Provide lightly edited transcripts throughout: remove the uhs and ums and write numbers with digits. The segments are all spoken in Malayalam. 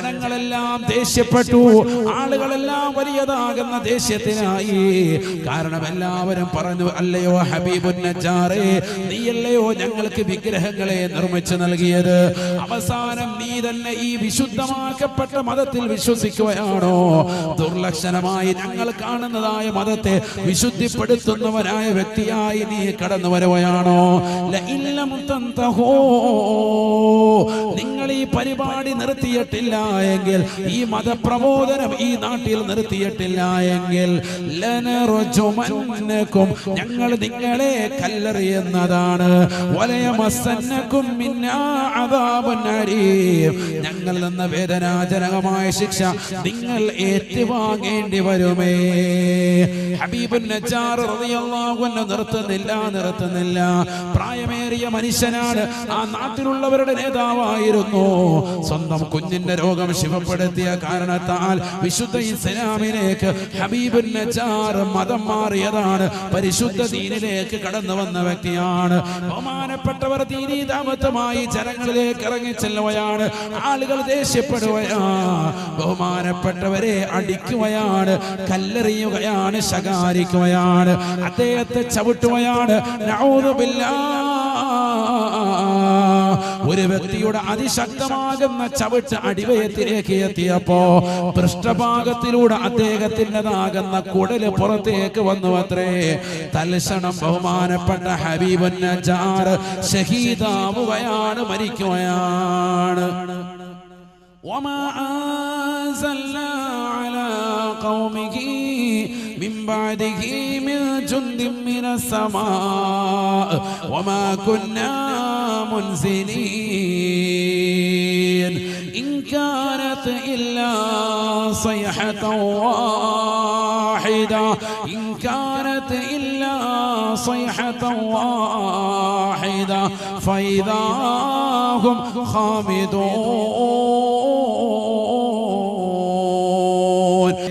ജനങ്ങളെല്ലാം ദേഷ്യപ്പെട്ടു, ആളുകളെല്ലാം വലിയതാകുന്ന ദേഷ്യത്തിനായി. കാരണം എല്ലാവരും പറഞ്ഞു, അല്ലയോ ഹബീബുൻ നജ്ജാറേ, നീയല്ലയോ ഞങ്ങൾക്ക് വിഗ്രഹങ്ങളെ നിർമ്മിച്ചു നൽകിയത്? അവസാനം നീ തന്നെ ഈ വിശുദ്ധമാക്കപ്പെട്ട മതത്തിൽ വിശ്വസിക്കുകയാണോ? ദുർലക്ഷണമായി ഞങ്ങൾ കാണുന്നതായ മതത്തെ വിശുദ്ധിപ്പെടുത്തുന്നവനായ വ്യക്തിയായി നീ കടന്നു വരുകയാണോ? നിങ്ങൾ ഈ പരിപാടി നിർത്തിയിട്ടില്ല എങ്കിൽ, ഈ മതപ്രബോധനം ഈ നാട്ടിൽ നിർത്തിയിട്ടില്ല എങ്കിൽ, ലനർജുമന്നകും, ഞങ്ങൾ നിങ്ങളെ കല്ലെറിയുന്നതാണ്. വലയമസ്സന്നകും മിന്നാ അദാബുൻ അലീം, ഞങ്ങളിൽ നിന്ന് വേദനാജനകമായ ശിക്ഷ നിങ്ങൾ ഏറ്റുവാങ്ങേണ്ടി വരുമേ. ഹബീബുൻ നജ്ജാർ റളിയല്ലാഹു അൻഹു നിർത്തുന്നില്ല. പ്രായമേറിയ മനുഷ്യനാണ്, ആ നാട്ടിലുള്ളവരുടെ നേതാവായിരുന്നു. സ്വന്തം കുഞ്ഞിന്റെ രോഗം ശിവപ്പെടുത്തിയ കാരണത്താൽ വിശുദ്ധ ഇസ്ലാമിലേക്ക് ഹബീബുൻ നജ്ജാർ മതം മാറിയതാണ്, പരിശുദ്ധ ദീനിലേക്ക് കടന്നു വന്ന വ്യക്തിയാണ്. ബഹുമാനപ്പെട്ടവർ ദീനീ ദഅവത്തുമായി ജനങ്ങളിലേക്ക് ഇറങ്ങിച്ചെല്ലുകയാണ്. ആളുകൾ ദേഷ്യപ്പെടുകയാണ്, ബഹുമാനപ്പെട്ടവരെ അടിക്കുകയാണ്, കല്ലെറിയുകയാണ്, ശകാരിക്കുകയാണ്, അദ്ദേഹത്തെ ചവിട്ടുകയാണ്. നഊദു ബില്ലാഹ്. ഒരു വ്യക്തിയുടെ അതിശക്തമാകുന്ന ചവിട്ട് അടിവയത്തിലേക്ക് എത്തിയപ്പോ പൃഷ്ഠഭാഗത്തിലൂടെ അദ്ദേഹത്തിൻ്റെതാകുന്ന കുടല് പുറത്തേക്ക് വന്നു അത്രേ. തൽക്ഷണം ബഹുമാനപ്പെട്ട ഹബീബുൻ നജ്ജാർ ഷഹീദാവുകയാണ്, മരിക്കുകയാണ്. وما أنزلنا على قومه من بعده من جند من السماء وما كنا منزلين إن كانت إلا صيحة واحدة إن كانت إلا صيحة واحدة فإذا هم خامدون.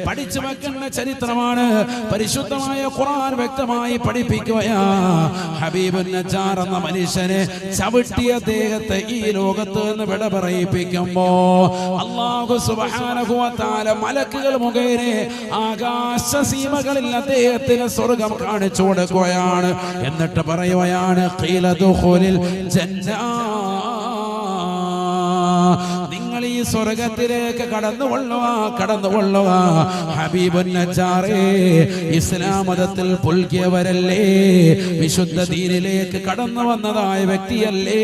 പഠിച്ചു വെക്കുന്ന ചരിത്രമാണ്, പരിശുദ്ധമായ ഖുർആൻ വ്യക്തമായി പഠിപ്പിക്കുകയാ. ഹബീബുൻ നജ്ജാർ എന്ന മനുഷ്യനെ ചവിട്ടിയ അദ്ദേഹത്തെ ഈ ലോകത്ത് നിന്ന് വിട പറയിപ്പിക്കുമ്പോ അല്ലാഹു സുബ്ഹാനഹു വ തആല മലക്കുകൾ മുഖേന ആകാശ സീമകളിൽ അദ്ദേഹത്തിന് സ്വർഗ്ഗം കാണിച്ചു കൊടുക്കുകയാണ്. എന്നിട്ട് പറയുകയാണ്, ഖീല ദുഖുലിൽ ജന്ന, നിങ്ങൾ ഈ സ്വർഗത്തിലേക്ക് കടന്നുകൊള്ളുക. ഹബീബുൻ നജ്ജാറേ, ഇസ്ലാം മതത്തിൽ പുൽകിയവരല്ലേ, വിശുദ്ധ ദീനിലേക്ക് കടന്നു വന്നതായ വ്യക്തിയല്ലേ.